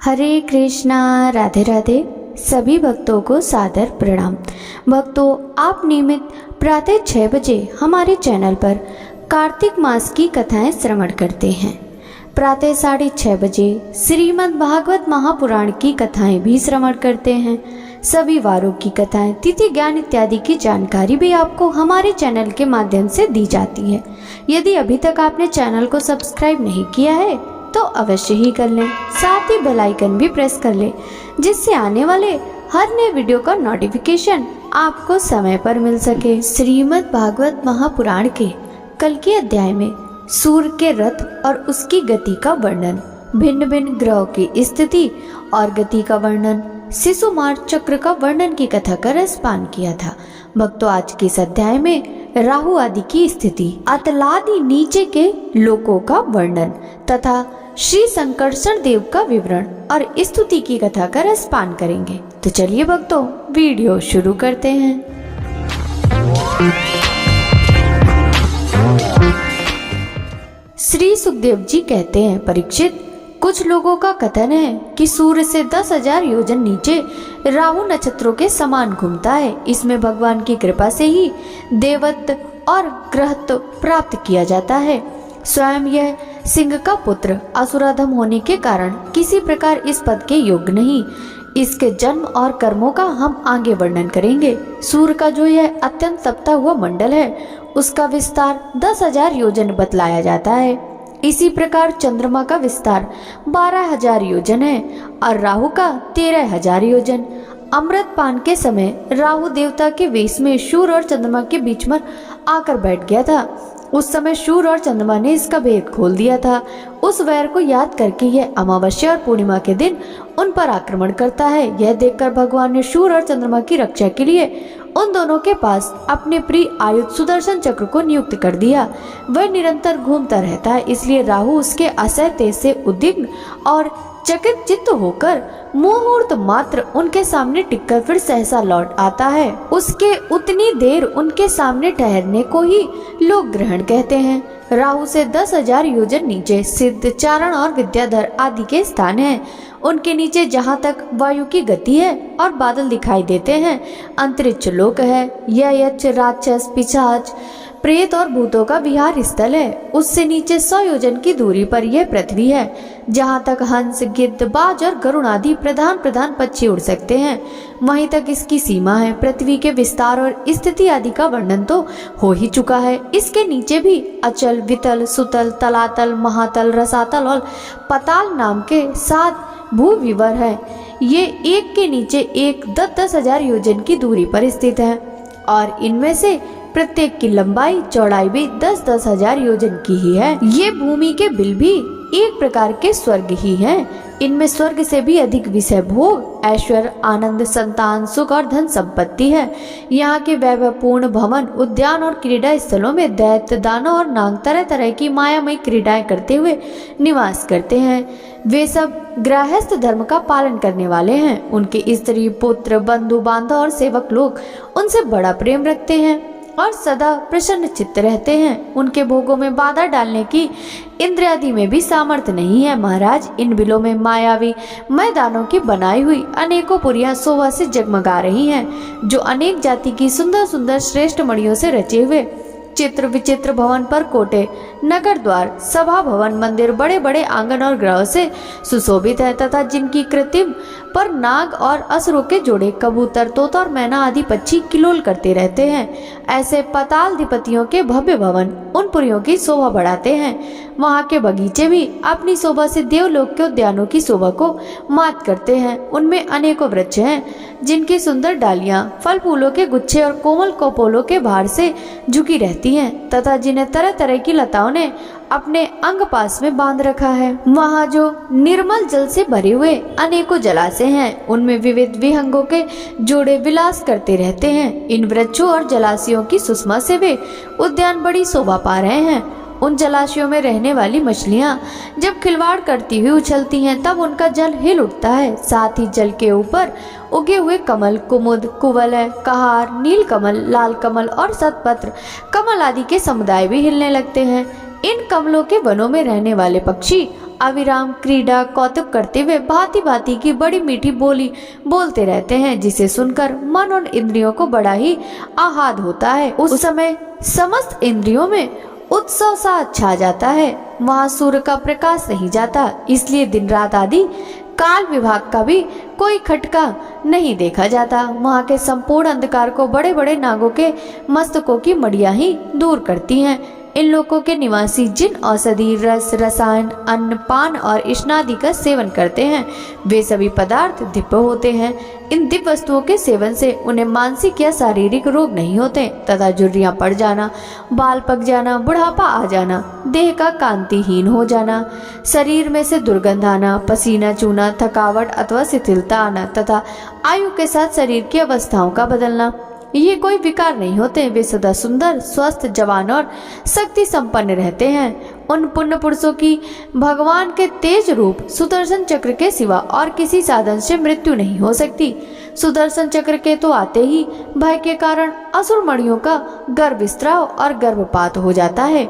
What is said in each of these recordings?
हरे कृष्णा, राधे राधे। सभी भक्तों को सादर प्रणाम। भक्तों, आप नियमित प्रातः 6 बजे हमारे चैनल पर कार्तिक मास की कथाएं श्रवण करते हैं। प्रातः 6:30 बजे श्रीमद् भागवत महापुराण की कथाएं भी श्रवण करते हैं। सभी वारों की कथाएं, तिथि, ज्ञान इत्यादि की जानकारी भी आपको हमारे चैनल के माध्यम से दी जाती है। यदि अभी तक आपने चैनल को सब्सक्राइब नहीं किया है तो अवश्य ही कर लें, साथ ही बेल आइकन भी प्रेस कर लें, जिससे आने वाले हर नए वीडियो का नोटिफिकेशन आपको समय पर मिल सके। श्रीमद् भागवत महापुराण के कल के अध्याय में सूर्य के रथ और उसकी गति का वर्णन, भिन्न भिन्न ग्रहों की स्थिति और गति का वर्णन, शिशुमार चक्र का वर्णन की कथा का रसपान किया था। भक्तों, आज के इस अध्याय में राहु आदि की स्थिति, अतलादि नीचे के लोकों का वर्णन तथा श्री संकर्षण देव का विवरण और स्तुति की कथा का रसपान करेंगे। तो चलिए भक्तों, वीडियो शुरू करते हैं। श्री सुखदेव जी कहते हैं, परीक्षित, कुछ लोगों का कथन है कि सूर्य से 10,000 योजन नीचे राहु नक्षत्रों के समान घूमता है। इसमें भगवान की कृपा से ही देवत्व और ग्रहत्व प्राप्त किया जाता है। स्वयं यह सिंह का पुत्र असुराधम होने के कारण किसी प्रकार इस पद के योग्य नहीं। इसके जन्म और कर्मों का हम आगे वर्णन करेंगे। सूर्य का जो यह अत्यंत तपता हुआ मंडल है, उसका विस्तार 10,000 योजन बतलाया जाता है। इसी प्रकार चंद्रमा का विस्तार 12,000 योजन है और राहु का 13,000 योजन। अमृत पान के समय राहु देवता के वेश में सूर्य और चंद्रमा के बीच में आकर बैठ गया था। उस समय सूर्य और चंद्रमा ने इसका भेद खोल दिया था। उस वैर को याद करके यह अमावस्या और पूर्णिमा के दिन उन पर आक्रमण करता है। यह देखकर भगवान ने सूर्य और चंद्रमा की रक्षा के लिए उन दोनों के पास अपने प्रिय आयुध सुदर्शन चक्र को नियुक्त कर दिया। वह निरंतर घूमता रहता है, इसलिए राहु उसके असह्य तेज से उद्विग्न और चकित चित्त होकर मुहूर्त मात्र उनके सामने टिककर फिर सहसा लौट आता है। उसके उतनी देर उनके सामने ठहरने को ही लोग ग्रहण कहते हैं। राहु से 10,000 योजन नीचे सिद्ध, चारण और विद्याधर आदि के स्थान हैं। उनके नीचे जहाँ तक वायु की गति है और बादल दिखाई देते हैं, अंतरिक्ष लोक है। यह यक्ष, राक्षस, पिशाच, प्रेत और भूतों का विहार स्थल है। उससे नीचे 100 योजन की दूरी पर यह पृथ्वी है, जहाँ तक हंस, गिद्ध, बाज और गरुड़ आदि प्रधान पक्षी उड़ सकते हैं, वहीं तक इसकी सीमा है। पृथ्वी के विस्तार और स्थिति आदि का वर्णन तो हो ही चुका है। इसके नीचे भी अचल, वितल, सुतल, तलातल, महातल, रसातल और पताल नाम के 7 भूविवर है। ये एक के नीचे एक 10,000 योजन की दूरी पर स्थित है और इनमें से प्रत्येक की लंबाई चौड़ाई भी 10,000 योजन की ही है। ये भूमि के बिल भी एक प्रकार के स्वर्ग ही हैं। इनमें स्वर्ग से भी अधिक विषय भोग, ऐश्वर्य, आनंद, संतान, सुख और धन संपत्ति है। यहाँ के वैभवपूर्ण भवन, उद्यान और क्रीड़ा स्थलों में दैत्य, दानव और नाग तरह तरह की मायामयी क्रीडाएं करते हुए निवास करते हैं। वे सब गृहस्थ धर्म का पालन करने वाले हैं। उनके स्त्री, पुत्र, बंधु बांधव और सेवक लोग उनसे बड़ा प्रेम रखते हैं और सदा प्रसन्न चित्त रहते हैं। उनके भोगों में बाधा डालने की इंद्र आदि में भी सामर्थ्य नहीं है। महाराज, इन बिलों में मायावी मैदानों की बनाई हुई अनेकों पुरियां शोभा से जगमगा रही हैं, जो अनेक जाति की सुंदर सुंदर श्रेष्ठ मणियों से रचे हुए चित्र विचित्र भवन पर कोटे, नगर द्वार, सभा भवन, मंदिर, बड़े बड़े आंगन और ग्रहों से सुशोभित है तथा जिनकी कृत्रिम पर नाग और असुरों के जोड़े, कबूतर, तोता और मैना आदि पक्षी किलोल करते रहते हैं। ऐसे पतालाधिपतियों के भव्य भवन उन पुरियों की शोभा बढ़ाते हैं। वहाँ के बगीचे भी अपनी शोभा से देवलोक के उद्यानों की शोभा को मात करते हैं। उनमें अनेकों वृक्ष हैं, जिनकी सुंदर डालियां फल फूलों के गुच्छे और कोमल कपोलों के भार से झुकी रहती हैं तथा जिन्हें तरह तरह की लताओं ने अपने अंग पास में बांध रखा है। वहाँ जो निर्मल जल से भरे हुए अनेकों जलाशय हैं, उनमें विविध विहंगों के जोड़े विलास करते रहते हैं। इन वृक्षों और जलाशयों की सुषमा से वे उद्यान बड़ी शोभा पा रहे हैं। उन जलाशयों में रहने वाली मछलियां जब खिलवाड़ करती हुई उछलती हैं, तब उनका जल हिल उठता है। साथ ही जल के ऊपर उगे हुए कमल, कुमुद, कुवलय, कहार, नील कमल, लाल कमल और शतपत्र कमल आदि के समुदाय भी हिलने लगते हैं। इन कमलों के वनों में रहने वाले पक्षी अविराम क्रीड़ा कौतुक करते हुए भांति भांति की बड़ी मीठी बोली बोलते रहते हैं, जिसे सुनकर मन और इंद्रियों को बड़ा ही आह्लाद होता है। उस समय समस्त इंद्रियों में उत्सव सा छा जाता है। वहाँ सूर्य का प्रकाश नहीं जाता, इसलिए दिन रात आदि काल विभाग का भी कोई खटका नहीं देखा जाता। वहाँ के संपूर्ण अंधकार को बड़े बड़े नागों के मस्तकों की मड़ियां ही दूर करती हैं। इन लोकों के निवासी जिन औषधि रस रसायन अन्न पान और स्नादि का सेवन करते हैं, वे सभी पदार्थ दिव्य होते हैं। इन दिव्य वस्तुओं के सेवन से उन्हें मानसिक या शारीरिक रोग नहीं होते तथा झुर्रियां पड़ जाना, बाल पक जाना, बुढ़ापा आ जाना, देह का कांतिहीन हो जाना, शरीर में से दुर्गंध आना, पसीना चूना, थकावट अथवा शिथिलता आना तथा आयु के साथ शरीर की अवस्थाओं का बदलना, ये कोई विकार नहीं होते। वे सदा सुंदर स्वस्थ जवान और शक्ति संपन्न रहते हैं। उन पुण्य पुरुषों की भगवान के तेज रूप सुदर्शन चक्र के सिवा और किसी साधन से मृत्यु नहीं हो सकती। सुदर्शन चक्र के तो आते ही भय के कारण असुर मणियों का गर्भस्राव और गर्भपात हो जाता है।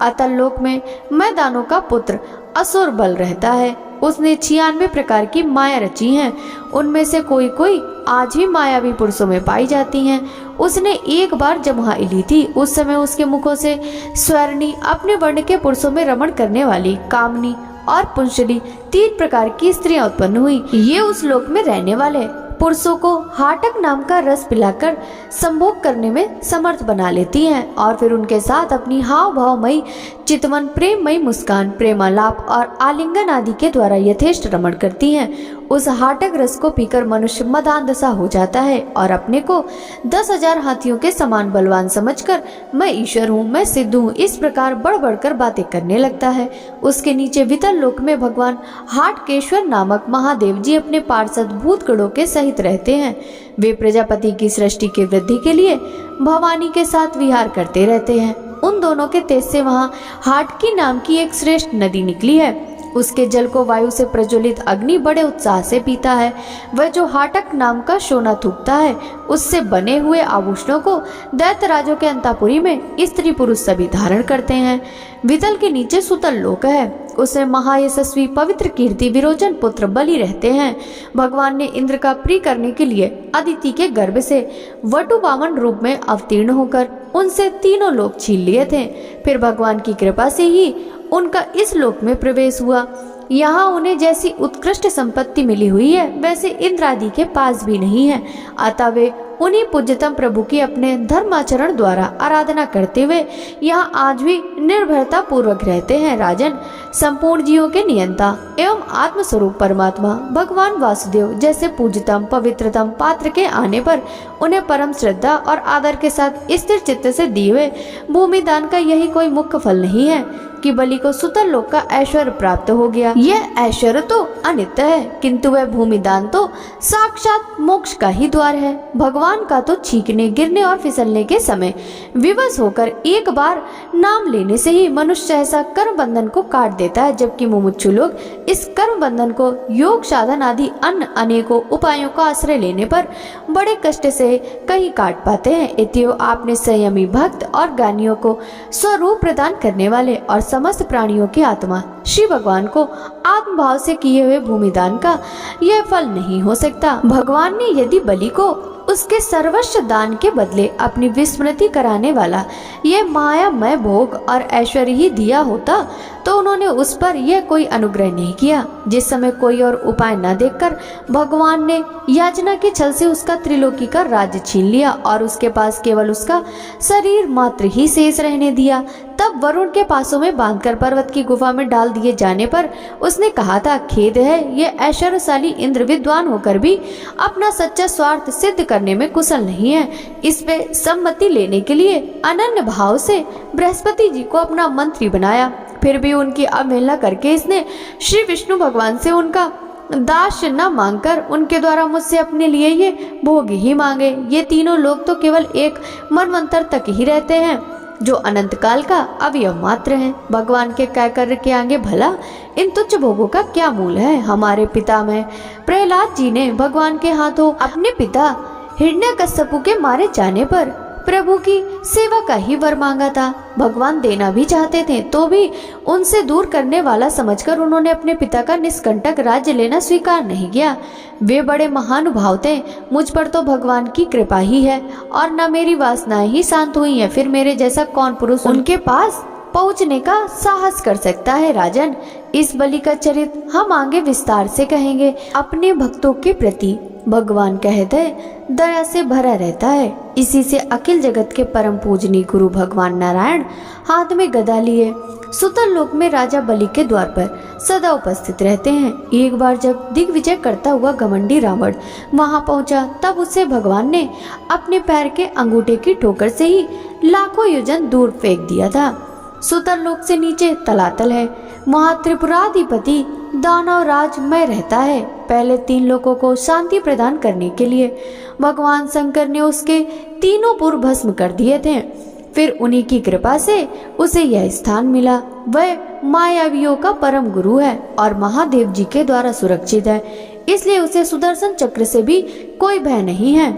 अतल लोक में मैदानों का पुत्र असुर बल रहता है। उसने 96 प्रकार की माया रची हैं। उनमें से कोई कोई आज भी मायावी पुरुषों में पाई जाती हैं। उसने एक बार जब वहाँ ली थी, उस समय उसके मुखों से स्वर्णी अपने वर्ण के पुरुषों में रमण करने वाली कामनी और पुंशली 3 प्रकार की स्त्रियां उत्पन्न हुई। ये उस लोक में रहने वाले पुरुषों को हाटक नाम का रस पिलाकर संभोग करने में समर्थ बना लेती हैं और फिर उनके साथ अपनी हाव भावमयी चितवन प्रेममयी मुस्कान प्रेमालाप और आलिंगन आदि के द्वारा यथेष्ट रमण करती हैं। उस हाटक रस को पीकर मनुष्य मदांध सा हो जाता है और अपने को 10,000 हाथियों के समान बलवान समझकर मैं ईश्वर हूँ, मैं सिद्ध हूँ, इस प्रकार बढ़ बढ़कर बातें करने लगता है। उसके नीचे वितल लोक में भगवान हाटकेश्वर नामक महादेव जी अपने पार्षद भूतगणों के सहित रहते हैं। वे प्रजापति की सृष्टि की वृद्धि के लिए भवानी के साथ विहार करते रहते हैं। उन दोनों के तेज से वहाँ हाटकी नाम की एक श्रेष्ठ नदी निकली है। उसके जल को वायु से प्रज्वलित अग्नि बड़े उत्साह से पीता है। वह जो हाटक नाम का सोना थूकता है, उससे बने हुए आभूषणों को दैत्यराजों के अंतापुरी में स्त्री पुरुष सभी धारण करते हैं। वितल के नीचे सुतल लोक है। उसमें महायशस्वी पवित्र कीर्ति विरोचन पुत्र बलि रहते हैं। भगवान ने इंद्र का प्रिय करने के लिए अदिति के गर्भ से वटु वामन रूप में अवतीर्ण होकर उनसे तीनों लोक छीन लिए थे। फिर भगवान की कृपा से ही उनका इस लोक में प्रवेश हुआ। यहाँ उन्हें जैसी उत्कृष्ट संपत्ति मिली हुई है, वैसे इंद्र आदि के पास भी नहीं है। अतः वे उन्हीं पूज्यतम प्रभु की अपने धर्माचरण द्वारा आराधना करते हुए यहाँ आज भी निर्भरता पूर्वक रहते हैं। राजन, संपूर्ण जीवों के नियंता एवं आत्मस्वरूप परमात्मा भगवान वासुदेव जैसे पूज्यतम पवित्रतम पात्र के आने पर उन्हें परम श्रद्धा और आदर के साथ स्थिर चित्त से दिए हुए भूमि दान का यही कोई मुख्य फल नहीं है कि बलि को सुतल लोक का ऐश्वर्य प्राप्त हो गया। यह ऐश्वर्य तो अनित्य है, किंतु वह भूमि दान तो साक्षात मोक्ष का ही द्वार है। भगवान का तो छींकने गिरने और फिसलने के समय विवश होकर एक बार नाम लेने से ही मनुष्य ऐसा कर्म बंधन को काट देता है, जबकि मुमुक्षु लोग इस कर्म बंधन को योग साधन आदि अन्य अनेकों उपायों का आश्रय लेने पर बड़े कष्ट से कहीं काट पाते हैं। इतियो आपने संयमी भक्त और ज्ञानियों को स्वरूप प्रदान करने वाले और समस्त प्राणियों की आत्मा श्री भगवान को आत्मभाव से किए हुए भूमिदान का यह फल नहीं हो सकता। भगवान ने यदि बलि को उसके सर्वस्व दान के बदले अपनी विस्मृति कराने वाला यह मायामय भोग और ऐश्वर्य ही दिया होता तो उन्होंने उस पर यह कोई अनुग्रह नहीं किया। जिस समय कोई और उपाय न देखकर भगवान ने याचना के छल से उसका त्रिलोकी का राज्य छीन लिया और उसके पास केवल उसका शरीर मात्र ही शेष रहने दिया। तब वरुण के पासों में बांधकर पर्वत की गुफा में डाल दिए जाने पर उसने कहा था, खेद है, ये ऐश्वर्यशाली इंद्र विद्वान होकर भी अपना सच्चा स्वार्थ सिद्ध करने में कुशल नहीं है। इस पे सम्मति लेने के लिए अनन्य भाव से बृहस्पति जी को अपना मंत्री बनाया। फिर भी उनकी अवहेलना करके इसने श्री विष्णु भगवान से उनका दास न मांगकर उनके द्वारा मुझसे अपने लिए ये भोग ही मांगे। ये तीनों लोग तो केवल एक मनवंतर तक ही रहते हैं, जो अनंत काल का अवयव मात्र है। भगवान के कैकर के आगे भला इन तुच्छ भोगों का क्या मूल है। हमारे पिता में प्रहलाद जी ने भगवान के हाथों अपने पिता हिरण्यकश्यपु के मारे जाने पर प्रभु की सेवा का ही वर मांगा था। भगवान देना भी चाहते थे तो भी उनसे दूर करने वाला समझकर उन्होंने अपने पिता का निष्कंटक राज्य लेना स्वीकार नहीं किया। वे बड़े महानुभाव थे, मुझ पर तो भगवान की कृपा ही है और न मेरी वासनाएं ही शांत हुई हैं। फिर मेरे जैसा कौन पुरुष उनके पास पहुंचने का साहस कर सकता है। राजन, इस बलि का चरित्र हम आगे विस्तार से कहेंगे। अपने भक्तों के प्रति भगवान का हृदय दया से भरा रहता है। इसी से अखिल जगत के परम पूजनीय गुरु भगवान नारायण हाथ में गदा लिए सुतल लोक में राजा बलि के द्वार पर सदा उपस्थित रहते हैं। एक बार जब दिग्विजय करता हुआ घमंडी रावण वहां पहुंचा, तब उसे भगवान ने अपने पैर के अंगूठे की ठोकर से ही लाखों योजन दूर फेंक दिया था। सुतल लोक से नीचे तलातल है, वहाँ त्रिपुराधिपति दानव राजमय रहता है। पहले 3 लोगों को शांति प्रदान करने के लिए भगवान शंकर ने उसके तीनों पुर भस्म कर दिए थे। फिर उन्हीं की कृपा से उसे यह स्थान मिला। वह मायावियों का परम गुरु है और महादेव जी के द्वारा सुरक्षित है, इसलिए उसे सुदर्शन चक्र से भी कोई भय नहीं है।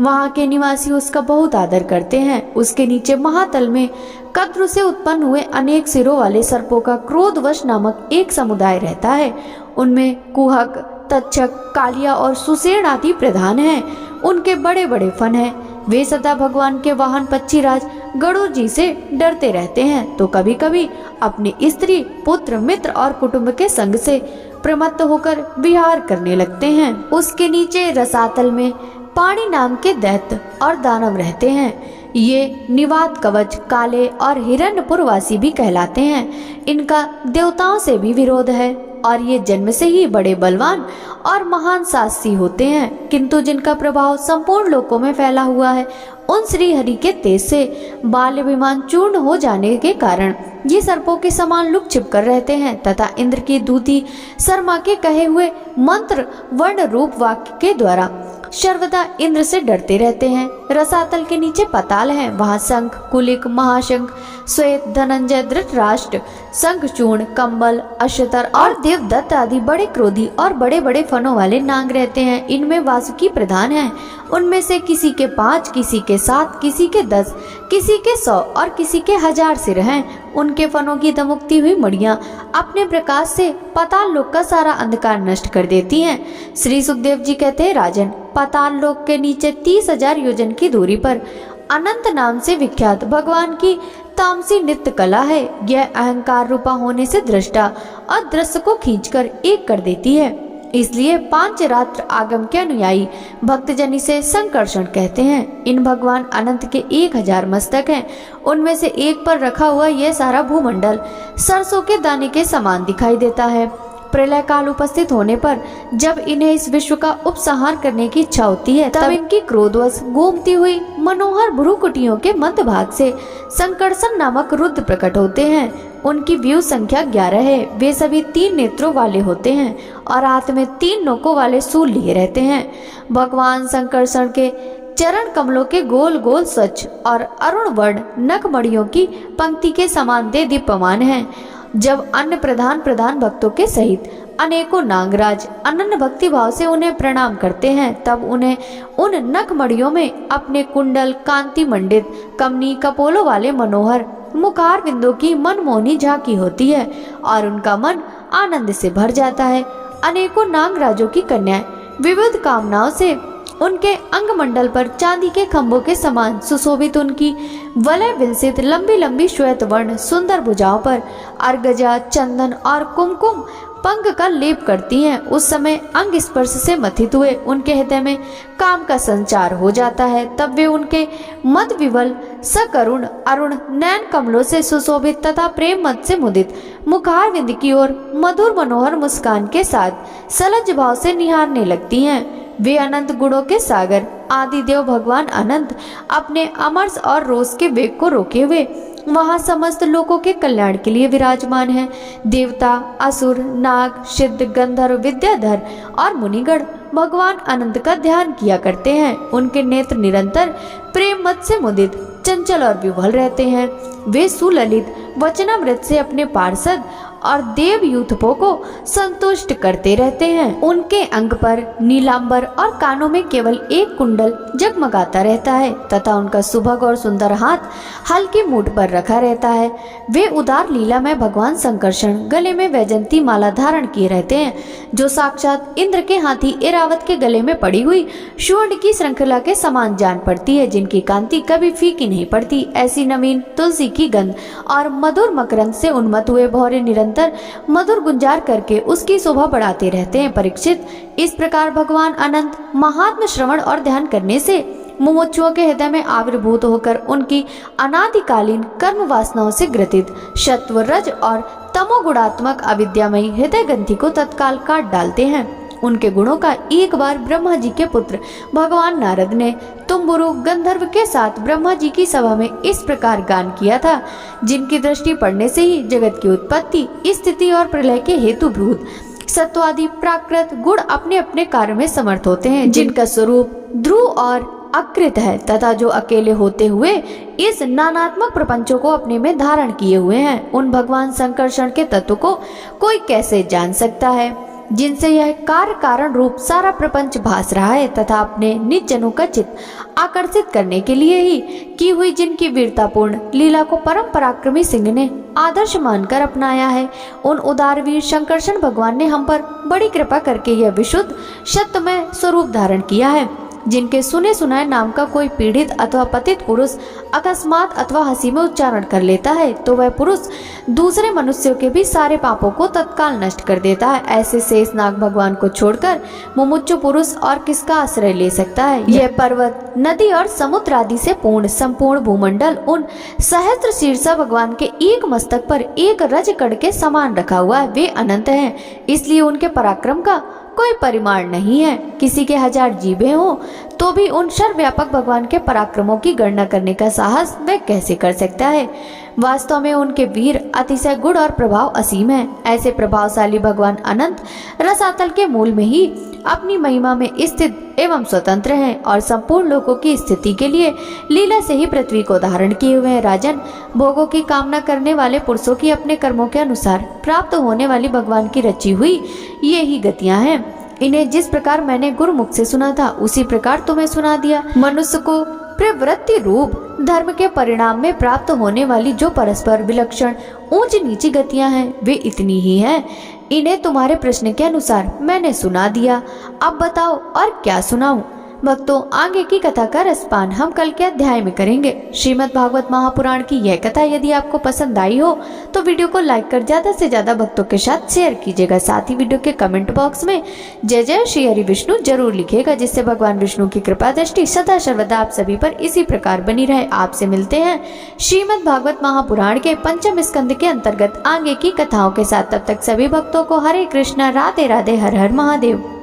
वहाँ के निवासी उसका बहुत आदर करते हैं। उसके नीचे महातल में कद्रु से उत्पन्न हुए अनेक सिरों वाले सर्पों का क्रोधवश नामक एक समुदाय रहता है। उनमें कुहक, तक्षक, कालिया और सुसेन आदि प्रधान हैं। उनके बड़े बड़े फन हैं। वे सदा भगवान के वाहन पक्षीराज गरुड़ जी से डरते रहते हैं, तो कभी कभी अपनी स्त्री, पुत्र, मित्र और कुटुंब के संग से प्रमत्त होकर विहार करने लगते हैं। उसके नीचे रसातल में पाणी नाम के दैत्य और दानव रहते हैं। ये निवात कवच, काले और हिरण्यपुरवासी भी कहलाते हैं। इनका देवताओं से भी विरोध है और ये जन्म से ही बड़े बलवान और महान साहसी होते हैं, किंतु जिनका प्रभाव संपूर्ण लोकों में फैला हुआ है। उन श्री हरि के तेज से बाल विमान चूर्ण हो जाने के कारण ये सर्पों के समान लुक छिप कर रहते हैं तथा इंद्र की दूती शर्मा के कहे हुए मंत्र वर्ण रूप वाक्य के द्वारा सर्वदा इंद्र से डरते रहते हैं। रसातल के नीचे पाताल है, वहाँ शंख, कुलिक, महाशंख, श्वेत, धनंजय, धृतराष्ट्र, शंखचूर्ण, कंबल, अश्वतर और देवदत्त आदि बड़े क्रोधी और बड़े बड़े फनों वाले नाग रहते हैं। इनमें वासुकी प्रधान है। उनमें से किसी के 5, किसी के 7, किसी के 10, किसी के 100 और किसी के 1000 सिर हैं। उनके फनों की दमकती हुई मड़ियां अपने प्रकाश से पाताल लोक का सारा अंधकार नष्ट कर देती हैं। श्री सुखदेव जी कहते हैं, राजन, पाताल लोक के नीचे 30,000 योजन की दूरी पर अनंत नाम से विख्यात भगवान की तामसी नृत्य कला है। यह अहंकार रूपा होने से दृष्टा और दृश्य को खींचकर एक कर देती है। इसलिए पांचरात्र आगम के अनुयायी भक्तजन इसे संकर्षण कहते हैं। इन भगवान अनंत के 1000 मस्तक हैं। उनमें से एक पर रखा हुआ यह सारा भूमंडल सरसों के दाने के समान दिखाई देता है। प्रलय काल उपस्थित होने पर जब इन्हें इस विश्व का उपसंहार करने की इच्छा होती है, तब इनकी क्रोधवश घूमती हुई मनोहर भ्रूकुटियों के मध्य भाग से संकर्षण नामक रुद्र प्रकट होते हैं। उनकी व्यूह संख्या 11 है। वे सभी 3 नेत्रों वाले होते हैं और हाथ में 3 नोकों वाले शूल लिए रहते हैं। भगवान संकर्षण के चरण कमलों के गोल गोल स्वच्छ और अरुण वर्ण नखमणियों की पंक्ति के समान दे दीप्यमान हैं। जब अन्य प्रधान भक्तों के सहित अनेकों नागराज अनन्य भक्ति भाव से उन्हें प्रणाम करते हैं, तब उन्हें उन नखमणियों में अपने कुंडल, कांति मंडित, कमनी, कपोलों वाले मनोहर मुखार बिंदु की मनमोहनी झांकी होती है और उनका मन आनंद से भर जाता है। अनेकों नागराजों की कन्याएं विविध कामनाओं से उनके अंगमंडल पर चांदी के खंभों के समान सुशोभित उनकी वलय विलसित लंबी लंबी श्वेत वर्ण सुंदर भुजाओं पर अर्गजा, चंदन और कुमकुम पंख का लेप करती हैं। उस समय अंग स्पर्श से मथित हुए उनके हृदय में काम का संचार हो जाता है। तब वे उनके मद विवल सकरुण अरुण नयन कमलों से सुशोभित तथा प्रेम मत से मुदित मुखार विंद की ओर मधुर मनोहर मुस्कान के साथ सलज भाव से निहारने लगती हैं। वे अनंत गुणों के सागर आदि देव भगवान अनंत अपने अमरस और रोष के वेग को रोके हुए वहाँ समस्त लोगों के कल्याण के लिए विराजमान है। देवता, असुर, नाग, सिद्ध, गंधर्व, विद्याधर और मुनिगण भगवान अनंत का ध्यान किया करते हैं। उनके नेत्र निरंतर प्रेम मत से मुदित, चंचल और विह्वल रहते हैं। वे सुललित वचनामृत से अपने पार्षद और देव यूथपों को संतुष्ट करते रहते हैं। उनके अंग पर नीलांबर और कानों में केवल एक कुंडल जगमगाता रहता है तथा उनका सुभग और सुंदर हाथ हल्की मूठ पर रखा रहता है। वे उदार लीला में भगवान संकर्षण गले में वैजंती माला धारण किए रहते हैं, जो साक्षात इंद्र के हाथी ऐरावत के गले में पड़ी हुई स्वर्ण की श्रृंखला के समान जान पड़ती है, जिनकी कांति कभी फीकी नहीं पड़ती। ऐसी नवीन तुलसी की गंध और मधुर मकरंद से उन्मत्त हुए भौरे निरंतर मधुर गुंजार करके उसकी शोभा बढ़ाते रहते हैं। परीक्षित, इस प्रकार भगवान अनंत महात्म श्रवण और ध्यान करने से मुमुक्षुओं के हृदय में आविर्भूत होकर उनकी अनादिकालीन कर्म वासनाओं से ग्रथित सत्व, रज और तमोगुणात्मक अविद्यामयी हृदय ग्रंथि को तत्काल काट डालते हैं। उनके गुणों का एक बार ब्रह्मा जी के पुत्र भगवान नारद ने तुम्बुरु गंधर्व के साथ ब्रह्मा जी की सभा में इस प्रकार गान किया था, जिनकी दृष्टि पड़ने से ही जगत की उत्पत्ति, स्थिति और प्रलय के हेतुभूत सत्वादि प्राकृत गुण अपने अपने कार्य में समर्थ होते हैं, जिनका स्वरूप ध्रुव और अकृत है तथा जो अकेले होते हुए इस नानात्मक प्रपंचों को अपने में धारण किए हुए हैं। उन भगवान संकर्षण के तत्व को कोई कैसे जान सकता है, जिनसे यह कार्य कारण रूप सारा प्रपंच भास रहा है तथा अपने निज जनों का चित्त आकर्षित करने के लिए ही की हुई जिनकी वीरतापूर्ण लीला को परम पराक्रमी सिंह ने आदर्श मानकर अपनाया है। उन उदार वीर शंकरषण भगवान ने हम पर बड़ी कृपा करके यह विशुद्ध सत्यमय स्वरूप धारण किया है, जिनके सुने सुनाए नाम का कोई पीड़ित अथवा पतित पुरुष अकस्मात अथवा हंसी में उच्चारण कर लेता है तो वह पुरुष दूसरे मनुष्यों के भी सारे पापों को तत्काल नष्ट कर देता है। ऐसे शेषनाग भगवान को छोड़कर मुमुक्षु पुरुष और किसका आश्रय ले सकता है। यह पर्वत, नदी और समुद्र आदि से पूर्ण संपूर्ण भूमंडल उन सहस्त्र शीर्षा भगवान के एक मस्तक पर एक रज कण के समान रखा हुआ है। वे अनंत हैं, इसलिए उनके पराक्रम का कोई परिमाण नहीं है। किसी के 1000 जीभें हो तो भी उन सर्वव्यापक भगवान के पराक्रमों की गणना करने का साहस वह कैसे कर सकता है। वास्तव में उनके वीर अतिशय गुण और प्रभाव असीम है। ऐसे प्रभावशाली भगवान अनंत रसातल के मूल में ही अपनी महिमा में स्थित एवं स्वतंत्र हैं और संपूर्ण लोगों की स्थिति के लिए लीला से ही पृथ्वी को धारण किए हुए हैं। राजन, भोगों की कामना करने वाले पुरुषों की अपने कर्मों के अनुसार प्राप्त होने वाली भगवान की रची हुई ये ही गतियां हैं। इन्हें जिस प्रकार मैंने गुरुमुख से सुना था उसी प्रकार तुम्हें सुना दिया। मनुष्य को प्रवृत्ति रूप धर्म के परिणाम में प्राप्त होने वाली जो परस्पर विलक्षण ऊंच नीची गतियां हैं वे इतनी ही हैं। इन्हें तुम्हारे प्रश्न के अनुसार मैंने सुना दिया। अब बताओ और क्या सुनाऊं? भक्तों, आगे की कथा का रसपान हम कल के अध्याय में करेंगे। श्रीमद् भागवत महापुराण की यह कथा यदि आपको पसंद आई हो तो वीडियो को लाइक कर ज्यादा से ज्यादा भक्तों के साथ शेयर कीजिएगा। साथ ही वीडियो के कमेंट बॉक्स में जय जय श्री हरि विष्णु जरूर लिखिएगा, जिससे भगवान विष्णु की कृपा दृष्टि सदा सर्वदा आप सभी पर इसी प्रकार बनी रहे। आपसे मिलते हैं श्रीमद् भागवत महापुराण के 5वें स्कंद के अंतर्गत आगे की कथाओं के साथ। तब तक सभी भक्तों को हरे कृष्णा, राधे राधे, हर हर महादेव।